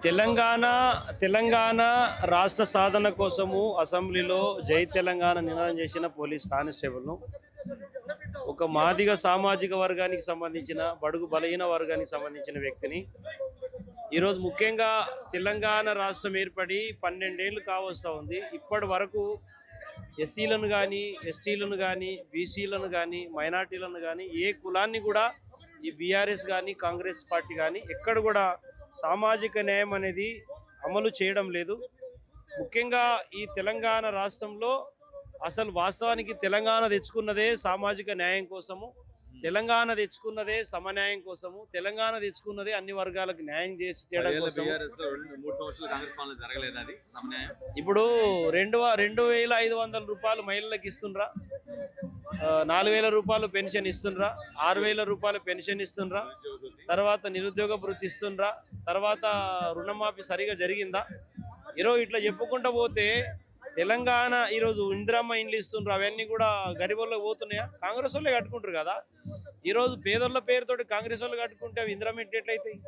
తెలంగాణ తెలంగాణ రాష్ట్ర సాధన కోసము అసెంబ్లీలో జై తెలంగాణ నినాదం చేసిన పోలీస్ కానిస్టేబుల్ను ఒక మాదిగ సామాజిక వర్గానికి సంబంధించిన బడుగు బలహీన వర్గానికి సంబంధించిన వ్యక్తిని ఈరోజు ముఖ్యంగా తెలంగాణ రాష్ట్రం ఏర్పడి 12 ఏళ్ళు కావస్తూ ఉంది. ఇప్పటి వరకు ఎస్సీలను కానీ ఎస్టీలను కానీ బీసీలను కానీ మైనార్టీలను కానీ ఏ కులాన్ని కూడా ఈ బీఆర్ఎస్ కానీ కాంగ్రెస్ పార్టీ కానీ ఎక్కడ కూడా సామాజిక న్యాయం అనేది అమలు చేయడం లేదు. ముఖ్యంగా ఈ తెలంగాణ రాష్ట్రంలో అసలు వాస్తవానికి తెలంగాణ తెచ్చుకున్నదే సామాజిక న్యాయం కోసము, తెలంగాణ తెచ్చుకున్నదే సమన్యాయం కోసము, తెలంగాణ తెచ్చుకున్నదే అన్ని వర్గాలకు న్యాయం చేయడం కోసం. ఇప్పుడు 2,500 రూపాయలు మహిళలకు ఇస్తుండ్రా, 4,000 రూపాయలు పెన్షన్ ఇస్తుండ్రా, 6,000 రూపాయలు పెన్షన్ ఇస్తుండ్రా, తర్వాత నిరుద్యోగ భృతి ఇస్తుండ్రా, తర్వాత రుణమాఫీ సరిగా జరిగిందా? ఈరోజు ఇట్లా చెప్పుకుంటూ పోతే తెలంగాణ ఈరోజు ఇందిరమ్మ ఇండ్లు ఇస్తుండ్రు, అవన్నీ కూడా గరీబుల్లో పోతున్నాయా? కాంగ్రెస్ వాళ్ళే కట్టుకుంటారు కదా. ఈరోజు పేదోళ్ళ పేరుతోటి కాంగ్రెస్ వాళ్ళు కట్టుకుంటే అవి ఇందిరమ్మ ఇంటి ఎట్లయితాయి?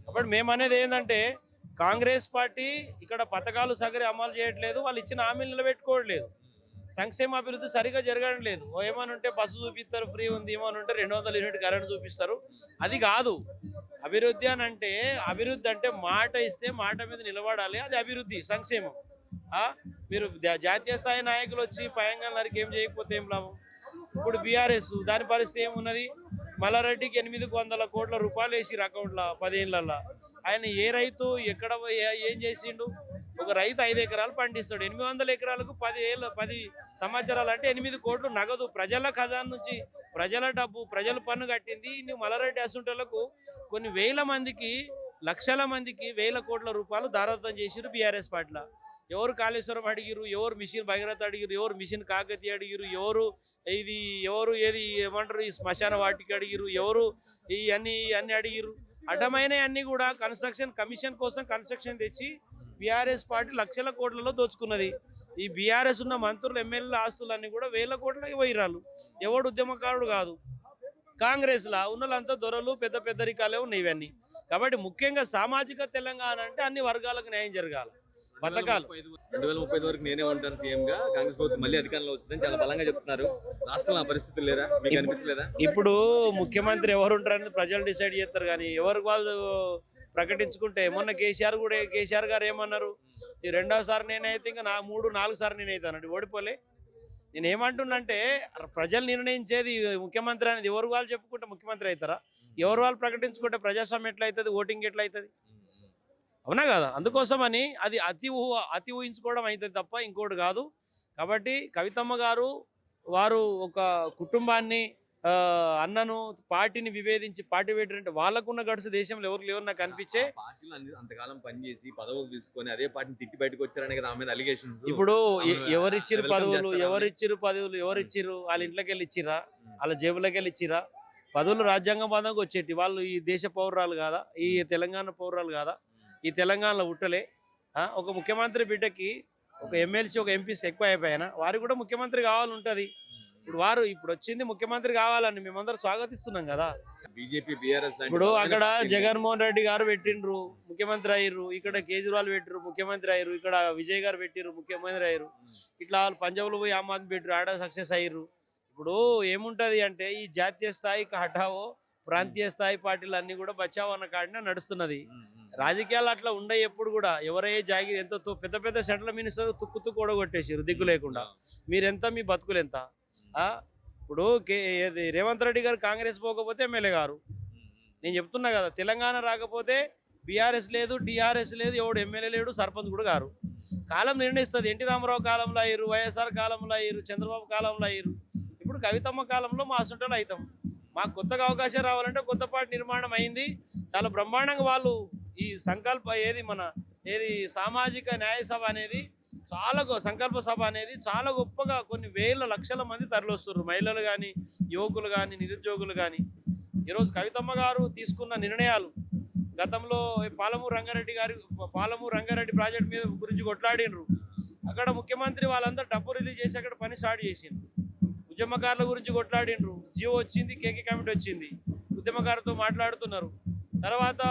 కాబట్టి మేము అనేది ఏంటంటే కాంగ్రెస్ పార్టీ ఇక్కడ పథకాలు సగరి అమలు చేయట్లేదు, వాళ్ళు ఇచ్చిన హామీలు నిలబెట్టుకోవట్లేదు, సంక్షేమ అభివృద్ధి సరిగా జరగడం లేదు. ఏమనుంటే బస్సు చూపిస్తారు, ఫ్రీ ఉంది, ఏమనుంటే 200 యూనిట్ కరెంట్ చూపిస్తారు. అది కాదు అభివృద్ధి అని అంటే. అభివృద్ధి అంటే మాట ఇస్తే మాట మీద నిలబడాలి, అది అభివృద్ధి, సంక్షేమం. మీరు జాతీయ స్థాయి నాయకులు వచ్చి పయంగా నరికి ఏం చేయకపోతే ఏం లాభం? ఇప్పుడు బీఆర్ఎస్ దాని పరిస్థితి ఏమున్నది? మల్లారెడ్డికి 800 కోట్ల రూపాయలు వేసిరు అకౌంట్లో 10 ఏళ్ళల్లో. ఆయన ఏ రైతు ఎక్కడ ఏం చేసిండు? ఒక రైతు 5 ఎకరాలు పండిస్తాడు, 800 ఎకరాలకు 10 సంవత్సరాలు అంటే 8 కోట్లు నగదు ప్రజల ఖజానా నుంచి, ప్రజల డబ్బు, ప్రజల పన్ను కట్టింది. నువ్వు మల్లారెడ్డి అసంటోళ్లకు కొన్ని వేల మందికి, లక్షల మందికి 1000 కోట్ల రూపాయలు దారాదత్తం చేసిరు బీఆర్ఎస్ పార్టీలో. ఎవరు కాళేశ్వరం అడిగిరు, ఎవరు మిషన్ భగీరథ అడిగిరు, ఎవరు మిషన్ కాకతీయ అడిగిరు, ఎవరు ఏది ఏమంటారు ఈ శ్మశాన వాటికి అడిగిరు, ఎవరు అన్ని అడిగిరు. అడ్డమైన అన్ని కూడా కన్స్ట్రక్షన్ కమిషన్ కోసం కన్స్ట్రక్షన్ తెచ్చి బీఆర్ఎస్ పార్టీ లక్షల కోట్లలో దోచుకున్నది. ఈ బీఆర్ఎస్ ఉన్న మంత్రులు ఎమ్మెల్యేల ఆస్తులన్నీ కూడా 1000 కోట్లకి పోయిరాలు. ఎవడు ఉద్యమకారుడు కాదు. కాంగ్రెస్లో ఉన్న వాళ్ళంతా దొరలు, పెద్ద పెద్దరికాలే ఉన్నాయి ఇవన్నీ. కాబట్టి ముఖ్యంగా సామాజిక తెలంగాణ అంటే అన్ని వర్గాలకు న్యాయం జరగాలి. పథకాలు 2035 వరకు నేనే ఉంటాను సీఎం గా, కాంగ్రెస్ ప్రభుత్వం మళ్ళీ అధికారంలో వస్తుందని చాలా బలంగా చెప్తున్నారు. రాష్ట్రంలో ఆ పరిస్థితులు లేరా? మీకు అనిపించలేదా? ఇప్పుడు ముఖ్యమంత్రి ఎవరు ఉంటారని ప్రజలు డిసైడ్ చేస్తారు, కానీ ఎవరికి వాళ్ళు ప్రకటించుకుంటే. మొన్న కేసీఆర్ గారు ఏమన్నారు? ఈ 2వ సారి నేనైతే ఇంకా 3-4 సార్లు నేనైతానండి, ఓడిపోలే. నేను ఏమంటున్నంటే ప్రజలు నిర్ణయించేది ముఖ్యమంత్రి అనేది. ఎవరు వాళ్ళు చెప్పుకుంటే ముఖ్యమంత్రి అవుతారా? ఎవరు వాళ్ళు ప్రజాస్వామ్యం ఎట్లయితుంది, ఓటింగ్ ఎట్లయితుంది? అవునా కదా? అందుకోసమని అది అతి ఊహించుకోవడం అవుతుంది తప్ప ఇంకోటి కాదు. కాబట్టి కవితమ్మ గారు వారు ఒక కుటుంబాన్ని, అన్నను, పార్టీని విభేదించి పార్టీ పెట్టారంటే వాళ్ళకున్న గడుసు దేశంలో ఎవరు నాకు అనిపించే. అంతకాలం పనిచేసి పదవులు తీసుకొని అదే పార్టీని తిట్టి బయటకు వచ్చారనే కదా ఆమె అలిగేషన్స్. ఇప్పుడు ఎవరిచ్చిరు పదవులు, ఎవరిచ్చిరు? వాళ్ళ ఇంట్లోకి వెళ్ళి ఇచ్చిరా, వాళ్ళ జేబులోకి వెళ్ళి ఇచ్చిరా? పదవులు రాజ్యాంగబద్ధంగా వచ్చేటి. వాళ్ళు ఈ దేశ పౌరాలు కాదా? ఈ తెలంగాణ పౌరాలు కాదా? ఈ తెలంగాణలో ఉట్టలే. ఒక ముఖ్యమంత్రి బిడ్డకి ఒక ఎమ్మెల్సీ, ఒక ఎంపీస్ ఎక్కువ అయిపోయినా వారు కూడా ముఖ్యమంత్రి కావాలంటది. ఇప్పుడు వచ్చింది ముఖ్యమంత్రి కావాలని మేమందరం స్వాగతిస్తున్నాం కదా. బీజేపీ బీఆర్ఎస్ ఇప్పుడు అక్కడ జగన్మోహన్ రెడ్డి గారు పెట్టిండ్రు, ముఖ్యమంత్రి అయ్యారు. ఇక్కడ కేజ్రీవాల్ పెట్టిరు, ముఖ్యమంత్రి అయ్యారు. ఇక్కడ విజయ్ గారు పెట్టిరు, ముఖ్యమంత్రి అయ్యారు. ఇట్లా వాళ్ళు పంజాబ్లో పోయి ఆమ్ ఆద్మీ పెట్టిరు, ఆడ సక్సెస్ అయ్యారు. ఇప్పుడు ఏముంటది అంటే ఈ జాతీయ స్థాయికి హఠావో, ప్రాంతీయ స్థాయి పార్టీలు అన్ని కూడా బచావో అన్న కాడినే నడుస్తున్నది. రాజకీయాలు అట్లా ఉండే. ఎప్పుడు కూడా ఎవరే జాగిరి ఎంతో పెద్ద పెద్ద సెంట్రల్ మినిస్టర్ తుక్కు ఓడగొట్టేసారు దిక్కు లేకుండా. మీరెంత, మీ బతుకులు ఎంత? ఇప్పుడు రేవంత్ రెడ్డి గారు కాంగ్రెస్ పోకపోతే ఎమ్మెల్యే గారు. నేను చెప్తున్నా కదా, తెలంగాణ రాకపోతే బీఆర్ఎస్ లేదు, టీఆర్ఎస్ లేదు, ఎవడు ఎమ్మెల్యే లేడు, సర్పంచ్ కూడా గారు. కాలం నిర్ణయిస్తుంది. ఎన్టీ రామారావు కాలంలో అయ్యారు, వైఎస్ఆర్ కాలంలో అయ్యారు, చంద్రబాబు కాలంలో అయ్యారు. ఇప్పుడు కవితమ్మ కాలంలో మా అసంటోళ్ళు అవుతాం. మాకు కొత్తగా అవకాశం రావాలంటే కొత్త పార్టీ నిర్మాణం అయింది. చాలా బ్రహ్మాండంగా వాళ్ళు ఈ సంకల్ప సామాజిక న్యాయ సభ అనేది సంకల్ప సభ అనేది చాలా గొప్పగా కొన్ని వేల లక్షల మంది తరలిస్తున్నారు. మహిళలు కానీ, యువకులు కానీ, నిరుద్యోగులు కానీ. ఈరోజు కవితమ్మ గారు తీసుకున్న నిర్ణయాలు, గతంలో పాలమూరు రంగారెడ్డి ప్రాజెక్ట్ మీద గురించి కొట్లాడినరు. అక్కడ ముఖ్యమంత్రి వాళ్ళంతా డబ్బు రిలీజ్ చేసి అక్కడ పని స్టార్ట్ చేసిండ్రు. ఉద్యమకారుల గురించి కొట్లాడినరు. జియో వచ్చింది, కేకే కమిటీ వచ్చింది, ఉద్యమకారులతో మాట్లాడుతున్నారు. తర్వాత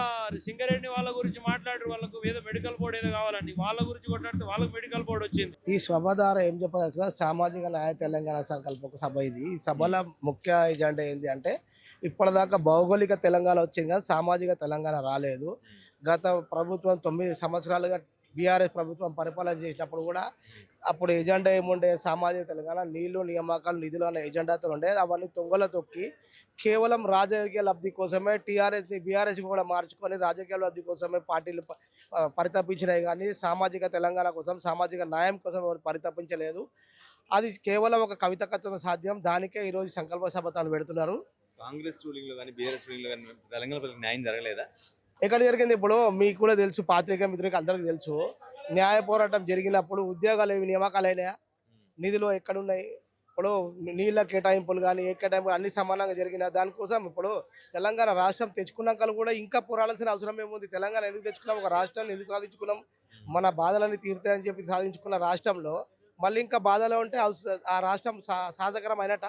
సింగరేణి వాళ్ళ గురించి మాట్లాడారు, వాళ్ళకు ఏదో మెడికల్ బోర్డు ఏదో కావాలని, వాళ్ళ గురించి కొట్లాడితే వాళ్ళకు మెడికల్ బోర్డు వచ్చింది. ఈ సభ ద్వారా ఏం చెప్పదలుచుకున్నా, సామాజిక న్యాయ తెలంగాణ సంకల్పక సభ ఇది. ఈ సభలో ముఖ్య ఎజెండా ఏంటి అంటే, ఇప్పటిదాకా భౌగోళిక తెలంగాణ వచ్చింది కానీ సామాజిక తెలంగాణ రాలేదు. గత ప్రభుత్వం 9 సంవత్సరాలుగా బీఆర్ఎస్ ప్రభుత్వం పరిపాలన చేసినప్పుడు కూడా అప్పుడు ఎజెండా ఏముండే, సామాజిక తెలంగాణ, నీళ్లు, నియామకాలు, నిధులు అనే ఎజెండాతో ఉండే. అవన్నీ తుంగలో తొక్కి కేవలం రాజకీయ లబ్ధి కోసమే టీఆర్ఎస్ని బీఆర్ఎస్ కూడా మార్చుకొని రాజకీయ లబ్ధి కోసమే పార్టీలు పరితపించినాయి కానీ సామాజిక తెలంగాణ కోసం, సామాజిక న్యాయం కోసం ఎవరు పరితపించలేదు. అది కేవలం ఒక కవిత కథన సాధ్యం. దానికే ఈరోజు సంకల్ప సభ తాను పెడుతున్నారు. కాంగ్రెస్ రూలింగ్ లో కానీ బీఆర్ఎస్ రూలింగ్ లో కానీ తెలంగాణ ప్రజలకు న్యాయం జరగలేదా? ఎక్కడ జరిగింది? ఇప్పుడు మీకు కూడా తెలుసు, పాత్రికేయ మిత్రులకు అందరికీ తెలుసు, న్యాయ పోరాటం జరిగినప్పుడు ఉద్యోగాలు ఏవి, నియామకాలు అయినాయా, నిధులు ఎక్కడున్నాయి? ఇప్పుడు నీళ్ళ కేటాయింపులు కానీ ఏ కేటాయింపులు అన్ని సమానంగా జరిగిన దానికోసం ఇప్పుడు తెలంగాణ రాష్ట్రం తెచ్చుకున్నాక కూడా ఇంకా పోరాడాల్సిన అవసరం ఏముంది? తెలంగాణ ఎందుకు తెచ్చుకున్నాం? ఒక రాష్ట్రాన్ని ఎందుకు సాధించుకున్నాం? మన బాధలన్నీ తీరుతాయని చెప్పి సాధించుకున్న రాష్ట్రంలో మళ్ళీ ఇంకా బాధలో ఉంటే ఆ రాష్ట్రం సాధకరమైనట.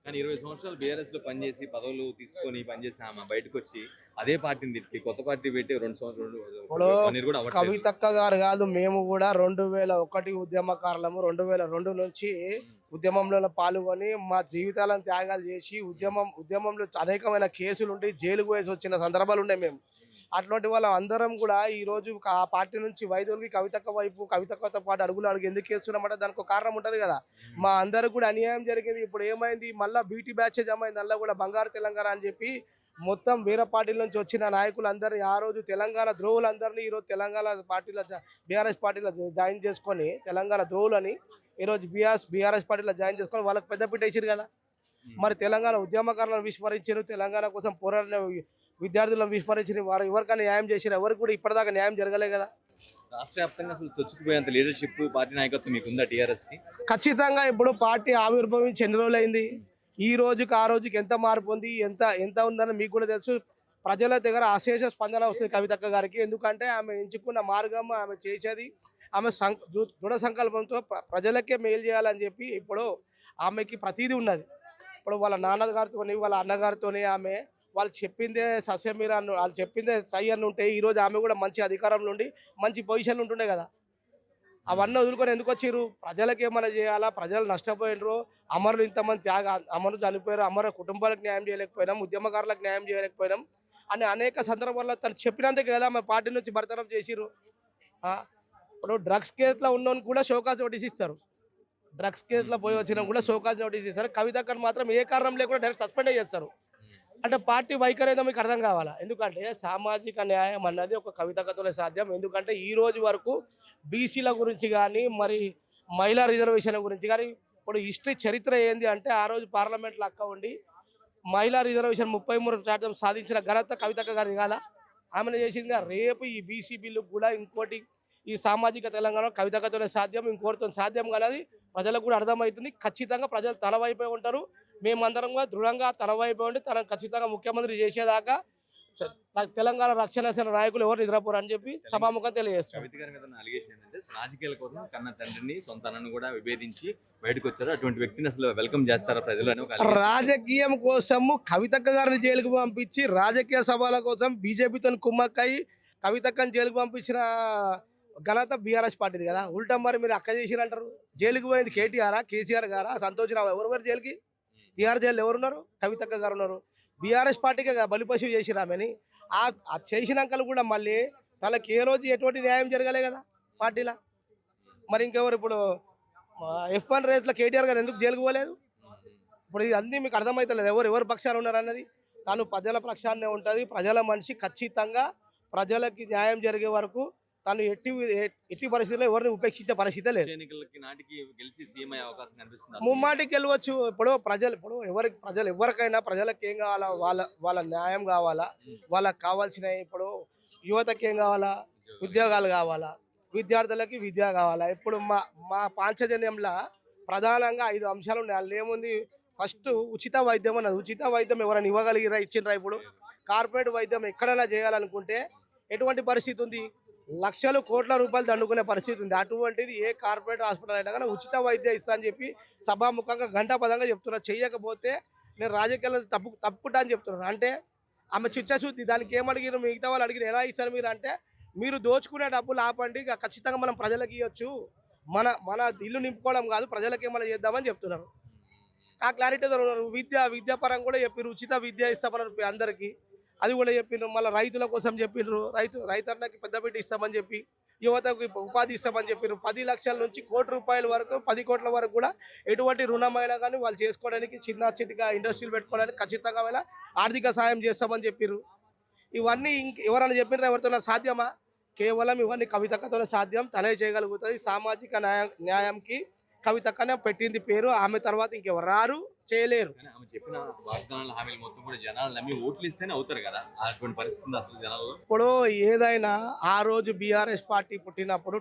కానీ 20 సంవత్సరాలు బీఆర్ఎస్ లో పనిచేసి పదవులు తీసుకొని పనిచేసిన ఆమె బయటకు వచ్చి అదే పార్టీని తిప్పి కొత్త పార్టీ పెట్టి 2 సంవత్సరాలు కూడా అవ్వట్లేదు. కవితక్క గారు కాదు, మేము కూడా 2001 ఉద్యమకారులము. 2002 నుంచి ఉద్యమంలో పాల్గొని మా జీవితాలను త్యాగాలు చేసి ఉద్యమంలో అనేకమైన కేసులు ఉండి జైలుకు వేసి వచ్చిన సందర్భాలు ఉన్నాయి. మేము అట్లాంటి వాళ్ళం అందరం కూడా ఈ రోజు ఆ పార్టీ నుంచి వైదొలిగి కవితక్క వైపు, కవితక్కతో పాటు అడుగులు అడుగు ఎందుకు వేస్తున్నామంటే దానికి ఒక కారణం ఉంటుంది కదా. మా అందరికి కూడా అన్యాయం జరిగింది. ఇప్పుడు ఏమైంది, మళ్ళీ బీటీ బ్యాచ్ జమైంది, అందులో కూడా బంగారు తెలంగాణ అని చెప్పి మొత్తం వేరే పార్టీల నుంచి వచ్చిన నాయకులందరినీ, ఆ రోజు తెలంగాణ ద్రోవులందరినీ ఈరోజు తెలంగాణ పార్టీలో బీఆర్ఎస్ పార్టీలో జాయిన్ చేసుకొని, తెలంగాణ ద్రోవులని ఈరోజు బీఆర్ఎస్ పార్టీలో జాయిన్ చేసుకొని వాళ్ళకి పెద్దపీట వేసారు కదా. మరి తెలంగాణ ఉద్యమకారులను విస్మరించారు, తెలంగాణ కోసం పోరాడిన విద్యార్థులను విస్మరించిన వారు ఎవరికైనా న్యాయం చేశారు? ఎవరికి కూడా ఇప్పటిదాకా న్యాయం జరగలే కదా. రాష్ట్ర వ్యాప్తంగా అసలు చొచ్చుకుపోయేంత లీడర్షిప్ పార్టీ నాయకత్వం మీకు ఉందా టీఆర్ఎస్ కి? ఖచ్చితంగా. ఇప్పుడు పార్టీ ఆవిర్భవించి ఎన్ని రోజులు అయింది? ఈ రోజుకి ఆ రోజుకి ఎంత మార్పు ఉంది, ఎంత ఉందని మీకు కూడా తెలుసు. ప్రజల దగ్గర అశేష స్పందన వస్తుంది కవితక్క గారికి. ఎందుకంటే ఆమె ఎంచుకున్న మార్గం, ఆమె చేసేది, ఆమె దృఢ సంకల్పంతో ప్రజలకే మేలు చేయాలని చెప్పి ఇప్పుడు ఆమెకి ప్రతీది ఉన్నది. ఇప్పుడు వాళ్ళ నాన్నగారితో, వాళ్ళ అన్నగారితోనే ఆమె వాళ్ళు చెప్పిందే సస్యమీర అన్న, వాళ్ళు చెప్పిందే సై అని ఉంటే ఈరోజు ఆమె కూడా మంచి అధికారంలో ఉండి మంచి పొజిషన్లో ఉంటుండే కదా. అవన్నీ వదులుకొని ఎందుకు వచ్చారు? ప్రజలకు ఏమైనా చేయాలా, ప్రజలు నష్టపోయినరు, అమరులు ఇంతమంది అమరులు చనిపోయారు, అమర కుటుంబాలకు న్యాయం చేయలేకపోయినాం, ఉద్యమకారులకు న్యాయం చేయలేకపోయినాం అని అనేక సందర్భాల్లో తను చెప్పినందుకే కదా ఆమె పార్టీ నుంచి బర్తరఫ్ చేసిరు. ఇప్పుడు డ్రగ్స్ కేసులో ఉన్నోని కూడా షోకాజ్ నోటీస్ ఇస్తారు. డ్రగ్స్ కేసులో పోయి వచ్చినా కూడా షోకాజ్ నోటీస్ ఇస్తారు. కవితక్కను మాత్రం ఏ కారణం లేకుండా డైరెక్ట్ సస్పెండ్ చేస్తారు. అంటే పార్టీ వైఖరి ఏదో మీకు అర్థం కావాలా. ఎందుకంటే సామాజిక న్యాయం అన్నది ఒక కవితకతోనే సాధ్యం. ఎందుకంటే ఈ రోజు వరకు బీసీల గురించి కానీ, మరి మహిళా రిజర్వేషన్ గురించి కానీ, ఇప్పుడు హిస్టరీ చరిత్ర ఏంది అంటే, ఆ రోజు పార్లమెంట్లో అక్క ఉండి మహిళా రిజర్వేషన్ 33% సాధించిన ఘనత కవితక్క గారిది కాదా? ఆమెను చేసిందిగా. రేపు ఈ బీసీ బిల్లు కూడా ఇంకోటి ఈ సామాజిక తెలంగాణ కవితకతోనే సాధ్యం, ఇంకోటితో సాధ్యం కానది ప్రజలకు కూడా అర్థమవుతుంది. ఖచ్చితంగా ప్రజలు తన వైపే ఉంటారు. మేమందరం కూడా దృఢంగా తన వైపు ఉండి తనను ఖచ్చితంగా ముఖ్యమంత్రి చేసేదాకా తెలంగాణ రక్షణ సేన నాయకులు ఎవరు నిద్రపోరు అని చెప్పి సభాముఖం తెలియజేస్తారు. కవిత గారి మీద ఉన్న అలిగేషన్ ఏంటంటే రాజకీయాల కోసం కన్న తండ్రిని సొంత అన్నను కూడా విభేదించి బయటకు వచ్చారు. అటువంటి వ్యక్తిని అసలు వెల్కమ్ చేస్తారా ప్రజలు అని ఒక రాజకీయం కోసము కవితక్క గారిని జైలుకు పంపించి, రాజకీయ సభల కోసం బీజేపీతో కుమ్మక్కయి కవితక్కని జైలుకు పంపించిన ఘనత బీఆర్ఎస్ పార్టీది కదా. ఉల్టా మరి మీరు అక్క చేసిరంటారు. జైలుకు పోయింది కేటీఆర్, కేసీఆర్ గారా, సంతోష్ రావు, ఎవరు జైలుకి? టీఆర్ జైలు ఎవరున్నారు? కవితక్క గారు ఉన్నారు. బీఆర్ఎస్ పార్టీకి బలిపశువు చేసిరు ఆమెని. ఆ చేసినాకలు కూడా మళ్ళీ తనకి ఏ రోజు ఎటువంటి న్యాయం జరగలే కదా పార్టీలో. మరి ఇంకెవరు? ఇప్పుడు F1 రేస్లో కేటీఆర్ గారు ఎందుకు జైలుకు పోలేదు? ఇప్పుడు ఇది అన్నీ మీకు అర్థమవుతలేదు ఎవరు పక్షాన ఉన్నారు అన్నది. తను ప్రజల పక్షాన్నే ఉంటుంది. ప్రజల మనిషి. ఖచ్చితంగా ప్రజలకి న్యాయం జరిగే వరకు తను ఎట్టి పరిస్థితుల్లో ఎవరిని ఉపేక్షించే పరిస్థితి లేదు. ముమ్మాటికి వెళ్ళవచ్చు. ఇప్పుడు ప్రజలు ఎవరికైనా ప్రజలకు ఏం కావాలా? వాళ్ళ న్యాయం కావాలా, వాళ్ళకి కావాల్సినవి. ఇప్పుడు యువతకి ఏం కావాలా? ఉద్యోగాలు కావాలా, విద్యార్థులకి విద్య కావాలా. ఇప్పుడు మా పాంచజన్యంలో ప్రధానంగా 5 అంశాలు ఉన్నాయి. అందులో ఏముంది? ఫస్ట్ ఉచిత వైద్యం అన్నది. ఉచిత వైద్యం ఎవరైనా ఇవ్వగలిగిరా? ఇచ్చిండ్రా? ఇప్పుడు కార్పొరేట్ వైద్యం ఎక్కడైనా చేయాలనుకుంటే ఎటువంటి పరిస్థితి ఉంది? లక్షలు కోట్ల రూపాయలు దండుకునే పరిస్థితి ఉంది. అటువంటిది ఏ కార్పొరేట్ హాస్పిటల్ అయినా కానీ ఉచిత వైద్యం ఇస్తా అని చెప్పి సభాముఖంగా గంటాపదంగా చెప్తున్నారు. చెయ్యకపోతే నేను రాజకీయాలను తప్పుకుంటా అని చెప్తున్నాను. అంటే ఆమె చిత్తశుద్ధి. దానికి ఏమడిగిన మిగతా వాళ్ళు అడిగిన ఎలా ఇస్తారు మీరు అంటే, మీరు దోచుకునే డబ్బులు ఆపండి, ఇక ఖచ్చితంగా మనం ప్రజలకు ఇవ్వచ్చు, మన మన ఇల్లు నింపుకోవడం కాదు ప్రజలకు ఏమైనా చేద్దామని చెప్తున్నారు. ఆ క్లారిటీతో ఉన్నారు. విద్యాపరంగా కూడా చెప్పారు, ఉచిత విద్య ఇస్తామన్నారు అందరికీ, అది కూడా చెప్పిండ్రు. మళ్ళీ రైతుల కోసం చెప్పిండ్రు, రైతన్నకి పెద్దపీట ఇస్తామని చెప్పి, యువతకు ఉపాధి ఇస్తామని చెప్పారు. 10 లక్షల నుంచి ₹1,00,00,000 వరకు, 10 కోట్ల వరకు కూడా ఎటువంటి రుణమైనా కానీ వాళ్ళు చేసుకోవడానికి, చిన్న చిటిగా ఇండస్ట్రీలు పెట్టుకోవడానికి ఖచ్చితంగా వాళ్ళ ఆర్థిక సాయం చేస్తామని చెప్పారు. ఇవన్నీ ఎవరైనా చెప్పినారా? ఎవరితో సాధ్యమా? కేవలం ఇవన్నీ కవితక్కతోనే సాధ్యం, తనే చేయగలుగుతుంది. సామాజిక న్యాయంకి కవితక్కనే పెట్టింది పేరు. ఆమె తర్వాత ఇంకెవరు రారు, చేయలేరు. కానీ ఆమె చెప్పిన వాగ్దానాల హామీలు మొత్తం కూడా జనాలు నమ్మి ఓట్లు ఇస్తేనే అవుతారు కదా, అటువంటి పరిస్థితి ఉంది అసలు జనాల్లో. ఇప్పుడు ఏదైనా ఆ రోజు బీఆర్ఎస్ పార్టీ పుట్టినప్పుడు,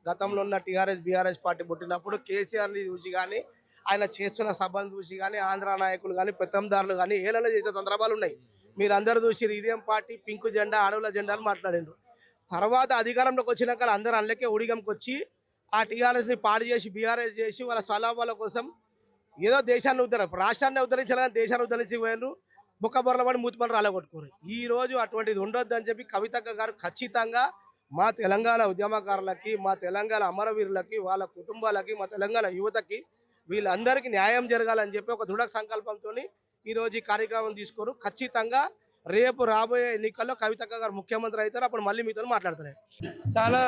గతంలో ఉన్న బీఆర్ఎస్ పార్టీ పుట్టినప్పుడు కేసీఆర్ని చూసి కానీ, ఆయన చేస్తున్న సభను చూసి కానీ, ఆంధ్ర నాయకులు కానీ, పెత్తందారులు కానీ ఏలన చేసే సందర్భాలు ఉన్నాయి. మీరు అందరూ చూసి ఇదేం పార్టీ, పింక్ జెండా, అడవుల జెండాలు మాట్లాడిండ్రు. తర్వాత అధికారంలోకి వచ్చినాక అందరూ అందులోకే ఉడిగంకి వచ్చి ఆ టీఆర్ఎస్ని పాడు చేసి, బీఆర్ఎస్ చేసి వాళ్ళ స్వలాభాల కోసం ఏదో దేశాన్ని రాష్ట్రాన్ని ఉద్ధరించాలని దేశాన్ని ఉద్ధరించి పోయినారు. బొక్కబొర్ల పడి మూతి పనులు రాలగొట్టుకోరు. ఈ రోజు అటువంటిది ఉండొద్దు అని చెప్పి కవితక్క గారు ఖచ్చితంగా మా తెలంగాణ ఉద్యమకారులకి, మా తెలంగాణ అమరవీరులకి, వాళ్ళ కుటుంబాలకి, మా తెలంగాణ యువతకి వీళ్ళందరికీ న్యాయం జరగాలని చెప్పి ఒక దృఢ సంకల్పంతో ఈరోజు ఈ కార్యక్రమం తీసుకోరు. ఖచ్చితంగా రేపు రాబోయే ఎన్నికల్లో కవితక్క గారు ముఖ్యమంత్రి అవుతారు. అప్పుడు మళ్ళీ మీతో మాట్లాడుతున్నారు. చాలా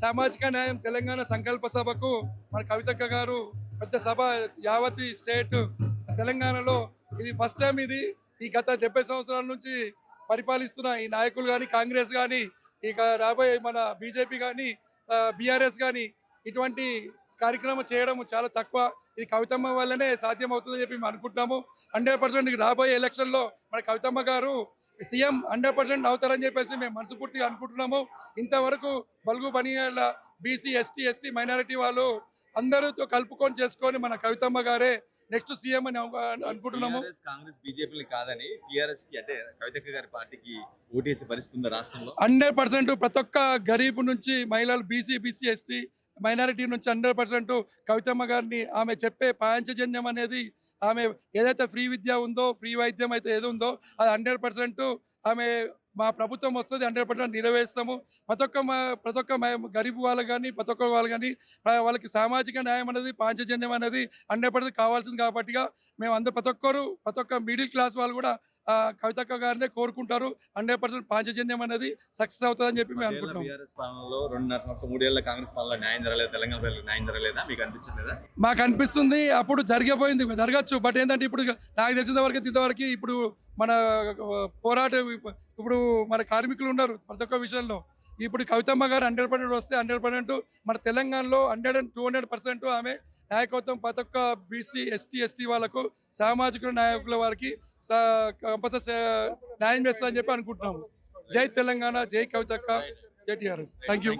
సామాజిక న్యాయం తెలంగాణ సంకల్ప సభకు మన కవితక్క గారు పెద్ద సభ, యావతి స్టేట్ తెలంగాణలో ఇది ఫస్ట్ టైం. ఇది ఈ గత 70 సంవత్సరాల నుంచి పరిపాలిస్తున్న ఈ నాయకులు కానీ, కాంగ్రెస్ కానీ, ఇక రాబోయే మన బీజేపీ కానీ, బీఆర్ఎస్ కానీ ఇటువంటి కార్యక్రమం చేయడం చాలా తక్కువ. ఇది కవితమ్మ వల్లనే సాధ్యం అవుతుందని చెప్పి మేము అనుకుంటున్నాము. 100% రాబోయే ఎలక్షన్లో మన కవితమ్మ గారు సీఎం 100% అవుతారని చెప్పేసి మేము మనస్ఫూర్తిగా అనుకుంటున్నాము. ఇంతవరకు బలుగు బనియాల బీసీ, ఎస్టీ మైనారిటీ వాళ్ళు అందరితో కలుపుకొని చేసుకొని మన కవితమ్మ గారే నెక్స్ట్ సీఎం అని అనుకుంటున్నాము. కాంగ్రెస్ బీజేపీ కాదని టీఆర్ఎస్ కి, అంటే కవితక్క గారి పార్టీకి ఓటేసే పరిస్థితి ఉంది రాష్ట్రంలో. 100% ప్రతి ఒక్క గరీబ్ నుంచి మహిళలు, బీసీ, ఎస్టీ మైనారిటీ నుంచి 100% కవితమ్మ గారిని ఆమె చెప్పే పాంచజన్యం అనేది, ఆమె ఏదైతే ఫ్రీ విద్య ఉందో, ఫ్రీ వైద్యం అయితే ఏది ఉందో అది 100% ఆమె మా ప్రభుత్వం వస్తుంది, 100% నెరవేరుస్తాము. ప్రతి ఒక్క గరీబ్ వాళ్ళకి కానీ, ప్రతి ఒక్క వాళ్ళు కానీ వాళ్ళకి సామాజిక న్యాయం అనేది, పాంచజన్యం అనేది 100% కావాల్సింది. కాబట్టి మేము అందరూ ప్రతి ఒక్క మిడిల్ క్లాస్ వాళ్ళు కూడా కవితక్క గారినే కోరుకుంటారు. 100% పాంచజన్యం అనేది సక్సెస్ అవుతుందని చెప్పి మేము అనుకుంటున్నాం. బీఆర్ఎస్ పాలనలో 2.5 సంవత్సరం 3 ఏళ్ల కాంగ్రెస్ పాలనలో న్యాయం జరగలేదు, తెలంగాణ ప్రజలకు న్యాయం జరగలేదా? మీకు అనిపించలేదా? మాకు అనిపిస్తుంది అప్పుడు జరగచ్చు. బట్ ఏంటంటే ఇప్పుడు నాకు తెలిసిన వరకు ఇంతవరకు ఇప్పుడు మన పోరాటం, ఇప్పుడు మన కార్మికులు ఉన్నారు ప్రతి ఒక్క విషయంలో. ఇప్పుడు కవితమ్మ గారు 100% వస్తే 100% మన తెలంగాణలో 200% ఆమె నాయకత్వం ప్రతి ఒక్క బీసీ, ఎస్టీ వాళ్ళకు, సామాజిక నాయకుల వారికి కంపల్సరీ న్యాయం చేస్తుందని చెప్పి అనుకుంటున్నాము. జై తెలంగాణ, జై కవితక్క, జై టీఆర్ఎస్. Thank you.